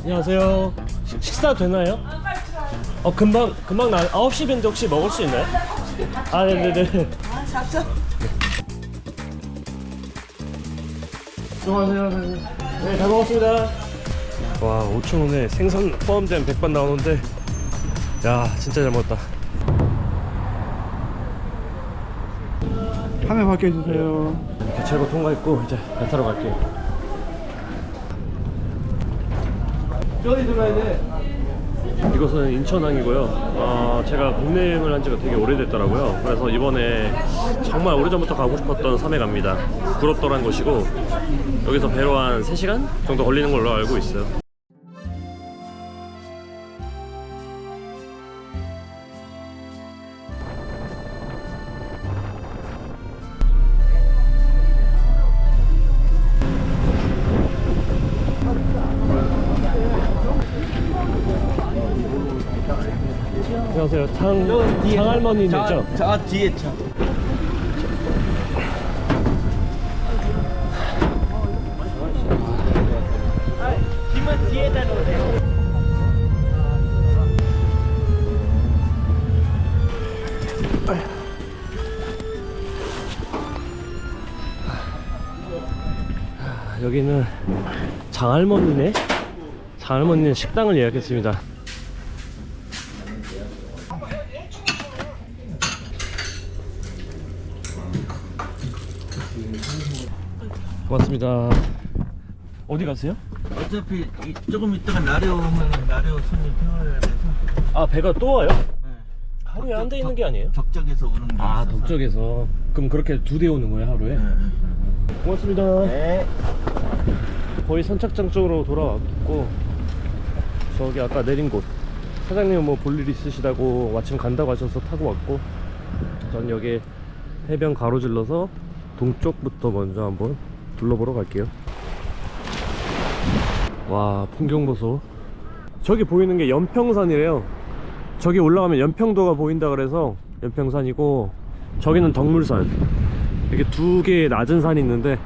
안녕하세요. 식사 되나요? 금방 9시 밴드 혹시 먹을 수 있나요? 아, 네네네. 잡숴. 수고하세요. 네, 잘 먹었습니다. 와, 5,000원에 생선 포함된 백반 나오는데, 야, 진짜 잘 먹었다. 화면 바뀌어주세요. 개찰구 통과했고 이제 배 타러 갈게요. 뼈리 들어야 돼. 이곳은 인천항이고요. 제가 국내 여행을 한 지가 되게 오래됐더라고요. 그래서 이번에 정말 오래전부터 가고 싶었던 섬에 갑니다. 구롭도라는 곳이고, 여기서 배로 한 3시간 정도 걸리는 걸로 알고 있어요. 안녕하세요. 장할머니죠? 저 뒤에 차. 뒤만 뒤에다 놓으세요. 여기는 장할머니네. 장할머니는 식당을 예약했습니다. 고맙습니다. 어디 가세요? 어차피 조금 있다가 나려 오면 나려 손님 태워야 돼서. 아, 배가 또 와요? 네. 하루에 한 대 있는 게 아니에요? 덕적에서 오는 게 아, 있어서. 덕적에서. 그럼 그렇게 2대 오는 거예요, 하루에? 네. 고맙습니다. 네. 거의 선착장 쪽으로 돌아왔고, 저기 아까 내린 곳, 사장님은 뭐 볼 일 있으시다고 마침 간다고 하셔서 타고 왔고, 전 여기 해변 가로질러서 동쪽부터 먼저 한번 둘러보러 갈게요. 와, 풍경 보소. 저기 보이는 게 연평산이래요. 저기 올라가면 연평도가 보인다 그래서 연평산이고, 저기는 덕물산. 이렇게 2개의 낮은 산이 있는데,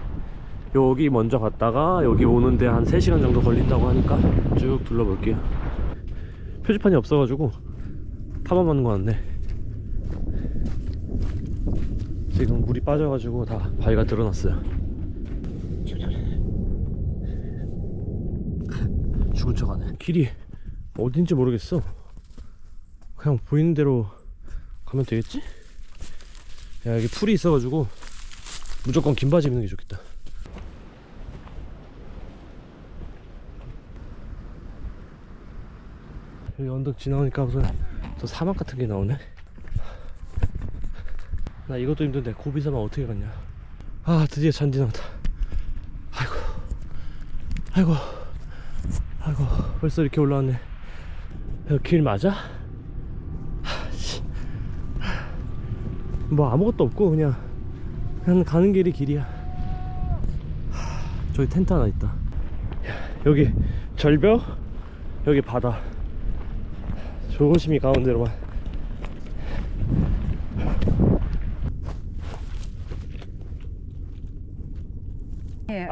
여기 먼저 갔다가 여기 오는데 한 3시간 정도 걸린다고 하니까 쭉 둘러볼게요. 표지판이 없어가지고 탐험하는 거 같네. 지금 물이 빠져가지고 다 바위가 드러났어요. 죽은 척 하네. 길이 어딘지 모르겠어. 그냥 보이는 대로 가면 되겠지? 야, 여기 풀이 있어가지고 무조건 긴 바지 입는 게 좋겠다. 여기 언덕 지나오니까 무슨 저 사막 같은 게 나오네. 나 이것도 힘든데 고비사막 어떻게 갔냐. 아, 드디어 잔디 나왔다. 아이고 벌써 이렇게 올라왔네. 여기 길 맞아? 뭐 아무것도 없고 그냥 가는 길이 길이야. 저기 텐트 하나 있다. 여기 절벽, 여기 바다. 조심히 가운데로만.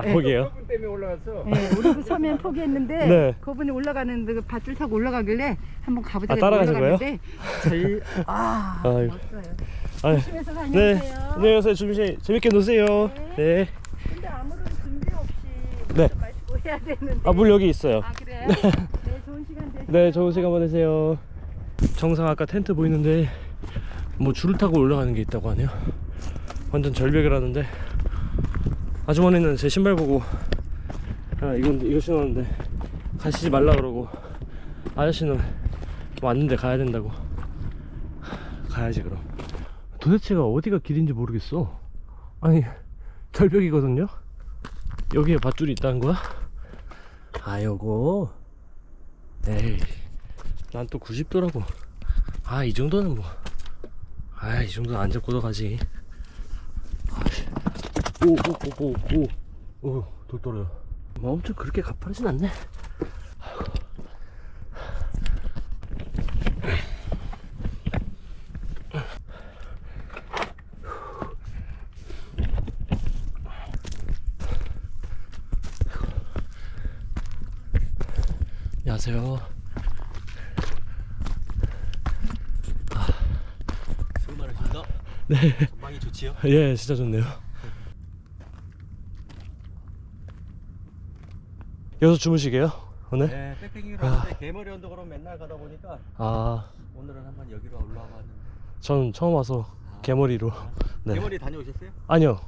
거기에요? 때문에 올라왔어. 네, 우리도 처음엔 포기했는데 네. 그분이 올라가는 그 밧줄 타고 올라가길래 한번 가보자. 따라가신 거예요? 아이고. 아이고. 멋져요. 아유, 조심해서 네, 다녀오세요. 안녕히 가세요. 재밌게 노세요. 네. 근데 아무런 준비 없이 네. 마시고 해야 되는데. 아, 물 여기 있어요. 아, 그래요? 네, 좋은 시간 되세요. 네, 좋은 시간 보내세요. 정상 아까 텐트 보이는데 뭐 줄을 타고 올라가는 게 있다고 하네요. 완전 절벽이라는데, 아주머니는 제 신발 보고 이거 신었는데 가시지 말라 그러고, 아저씨는 왔는데 가야 된다고. 가야지 그럼. 도대체가 어디가 길인지 모르겠어. 아니, 절벽이거든요. 여기에 밧줄이 있다는 거야? 아, 요거 에이, 난 또 90도라고. 아, 이 정도는 뭐, 아, 이 정도는 안 잡고도 가지. 오, 돌 떨어져. 뭐 엄청 그렇게 가파르진 않네. 안녕하세요. 수고 많으십니다. 네. 전망이 좋지요? 예, 진짜 좋네요. 여기서 주무시게요? 오늘? 네, 백패킹으로 왔는데 개머리 언덕으로 맨날 가다 보니까 아, 오늘은 한번 여기로 올라와 봤는데. 전 처음 와서 개머리로. 네. 개머리 다녀오셨어요? 아니요.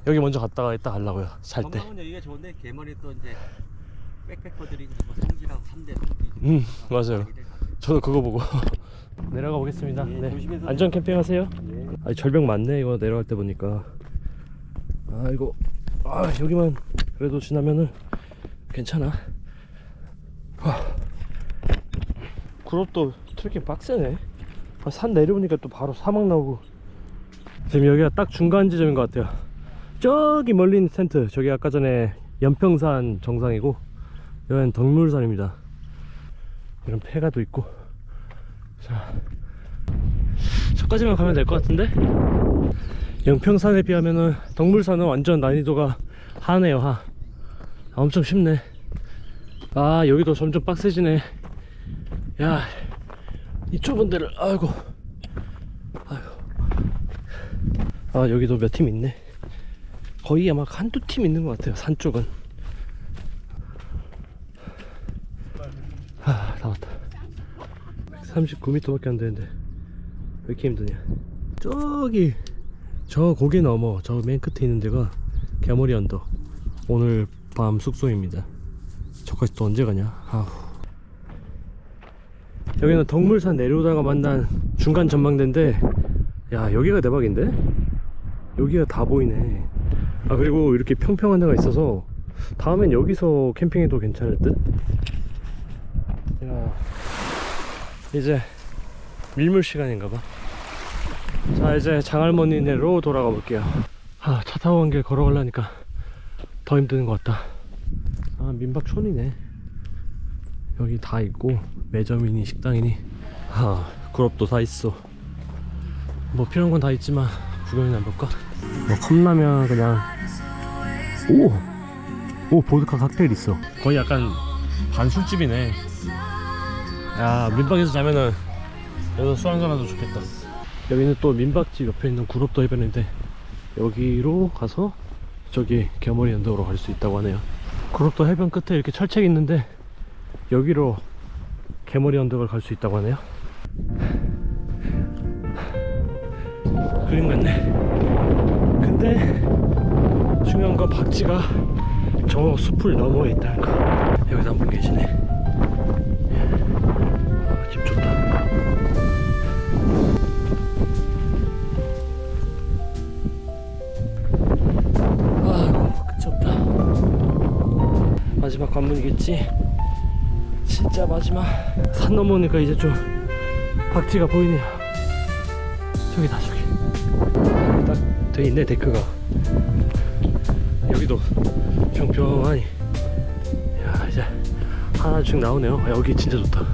여기 먼저 갔다가 이따 가려고요. 잘 때. 전망은 여기가 좋은데 개머리 또 이제 백패커들이 이제 뭐 성지라고 3대 성지. 맞아요. 저도 그거 보고 내려가 보겠습니다. 예, 네. 조심해서 안전 캠핑하세요. 예. 아, 절벽 많네. 이거 내려갈 때 보니까. 아, 이거 여기만 그래도 지나면은 괜찮아. 그룹도 트레킹 빡세네. 산 내려오니까 또 바로 사막 나오고. 지금 여기가 딱 중간 지점인 것 같아요. 저기 멀리 있는 텐트, 저기 아까 전에 연평산 정상이고, 여기는 덕물산입니다. 이런 폐가도 있고. 자, 저까지만 가면 될 것 같은데? 연평산에 비하면은 덕물산은 완전 난이도가 하네요. 하. 엄청 쉽네. 아, 여기도 점점 빡세지네. 야, 이 좁은 데를, 아이고. 아, 여기도 몇 팀 있네. 거의 아마 한두 팀 있는 것 같아요, 산 쪽은. 아, 다 왔다. 139m 밖에 안 되는데 왜 이렇게 힘드냐. 저기 저 고개 넘어 저 맨 끝에 있는 데가 개머리 언덕. 오늘 밤 숙소입니다. 저까지 또 언제 가냐. 아우. 여기는 덕물산 내려오다가 만난 중간 전망대인데, 야, 여기가 대박인데? 여기가 다 보이네. 아, 그리고 이렇게 평평한 데가 있어서 다음엔 여기서 캠핑해도 괜찮을 듯? 야, 이제 밀물 시간인가봐. 자, 이제 장할머니네로 돌아가 볼게요. 아, 차 타고 간 길 걸어가려니까 더 힘드는 것 같다. 아, 민박촌이네. 여기 다 있고 매점이니 식당이니, 아, 그룹도 다 있어. 뭐 필요한 건 다 있지만 구경이나 해볼까? 뭐 컵라면 그냥. 오 보드카 칵테일 있어. 거의 약간 반술집이네. 야, 민박에서 자면은 여기서 술 한잔 하도 좋겠다. 여기는 또 민박집 옆에 있는 구롭도 해변인데, 여기로 가서 저기 개머리 언덕으로 갈 수 있다고 하네요. 구롭도 해변 끝에 이렇게 철책이 있는데 여기로 개머리 언덕을 갈 수 있다고 하네요. 그림 같네. 근데 중요한 건 박쥐가 저 숲을 너머에 있다는 거. 여기서 한 분 계시네. 아, 집 좋다. 아이고, 끝이 없다. 마지막 관문이겠지? 진짜 마지막. 산 넘어오니까 이제 좀 박쥐가 보이네요. 저기다, 저기. 딱 돼 있네, 데크가. 여기도 평평하니. 야, 이제 하나씩 나오네요. 여기 진짜 좋다.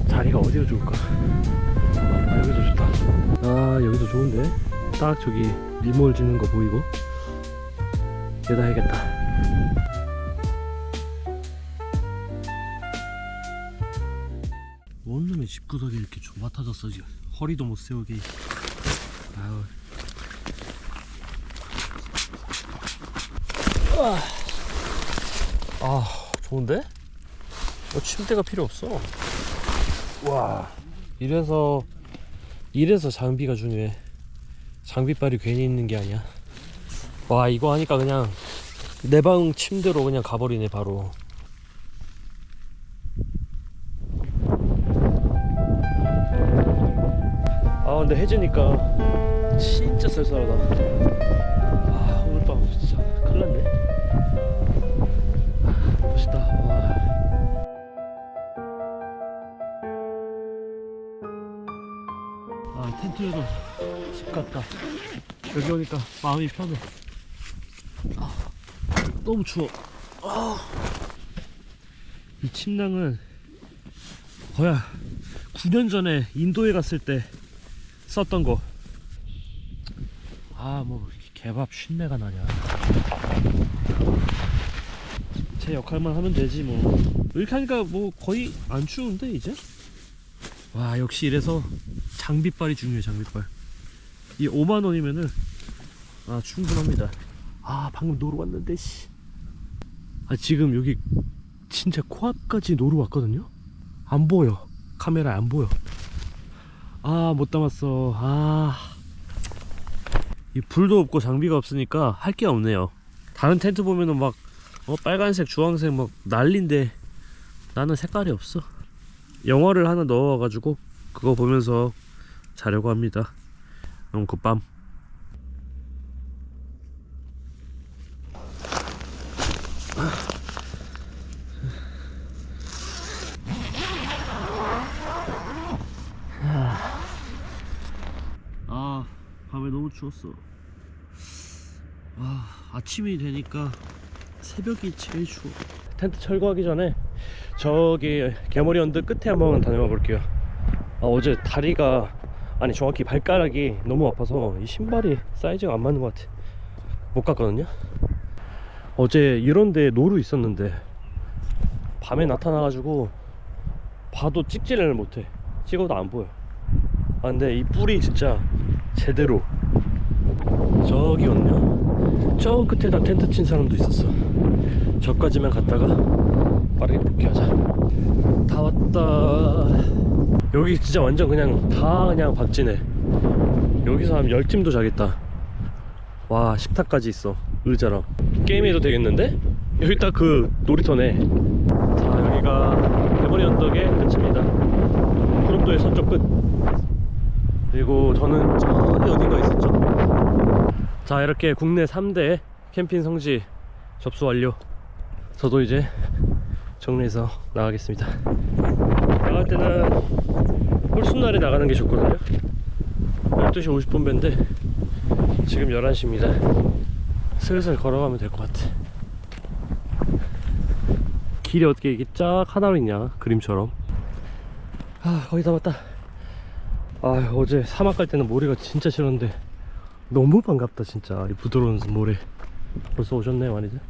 자리가 어디가 좋을까? 아, 여기도 좋다. 아, 여기도 좋은데? 딱 저기 리몰 짓는 거 보이고. 여기다 해야겠다. 원룸의 집구석이 이렇게 좁아터졌어. 지금 허리도 못 세우게. 아유. 아, 좋은데? 침대가 필요 없어. 와, 이래서 장비가 중요해. 장비빨이 괜히 있는 게 아니야. 와, 이거 하니까 그냥 내 방 침대로 그냥 가버리네, 바로. 아, 근데 해지니까 진짜 쌀쌀하다. 아, 오늘 밤 진짜 큰일 났네. 아, 멋있다. 와. 아, 텐트에도 집 같다. 여기 오니까 마음이 편해. 아, 너무 추워. 아. 이 침낭은 거의 9년 전에 인도에 갔을 때 썼던 거. 아, 뭐 개밥 쉰내가 나냐. 제 역할만 하면 되지 뭐. 이렇게 하니까 뭐 거의 안 추운데 이제? 와 역시 이래서 장비빨이 중요해. 장비빨. 이 5만원이면은 아 충분합니다. 아 방금 노루 왔는데 씨. 아 지금 여기 진짜 코앞까지 노루 왔거든요? 안 보여. 카메라에 안 보여. 아 못 담았어. 아 이 불도 없고 장비가 없으니까 할 게 없네요. 다른 텐트 보면은 막 빨간색 주황색 막 난리인데 나는 색깔이 없어. 영화를 하나 넣어가지고 그거 보면서 자려고 합니다. 굿밤. 아 밤에 너무 추웠어. 아 아침이 되니까 새벽이 제일 추워. 텐트 철거하기 전에 저기 개머리 언덕 끝에 한번 다녀와 볼게요. 아 어제 다리가 아니 정확히 발가락이 너무 아파서 이 신발이 사이즈가 안 맞는 것 같아. 못 갔거든요. 어제 이런데 노루 있었는데 밤에 나타나가지고 봐도 찍지를 못해. 찍어도 안 보여. 아 근데 이 뿔이 진짜 제대로 저기거든요. 저 끝에다 텐트 친 사람도 있었어. 저까지만 갔다가 빠르게 복귀하자. 다 왔다. 여기 진짜 완전 그냥 다 그냥 박지네. 여기서 한 10팀도 자겠다. 와 식탁까지 있어. 의자랑 게임해도 되겠는데? 여기 딱 그 놀이터네. 자 여기가 대머리 언덕의 끝입니다. 구름도의 서쪽 끝. 그리고 저는 저기 어딘가 있었죠. 자 이렇게 국내 3대 캠핑 성지 접수 완료. 저도 이제 정리해서 나가겠습니다. 나갈 때는 홀수날에 나가는 게 좋거든요. 12시 50분 배인데 지금 11시입니다 슬슬 걸어가면 될 것 같아. 길이 어떻게 이게 쫙 하나로 있냐 그림처럼. 아 거의 다 왔다. 아 어제 사막 갈 때는 모래가 진짜 싫었는데 너무 반갑다 진짜. 이 부드러운 모래. 벌써 오셨네 많이들.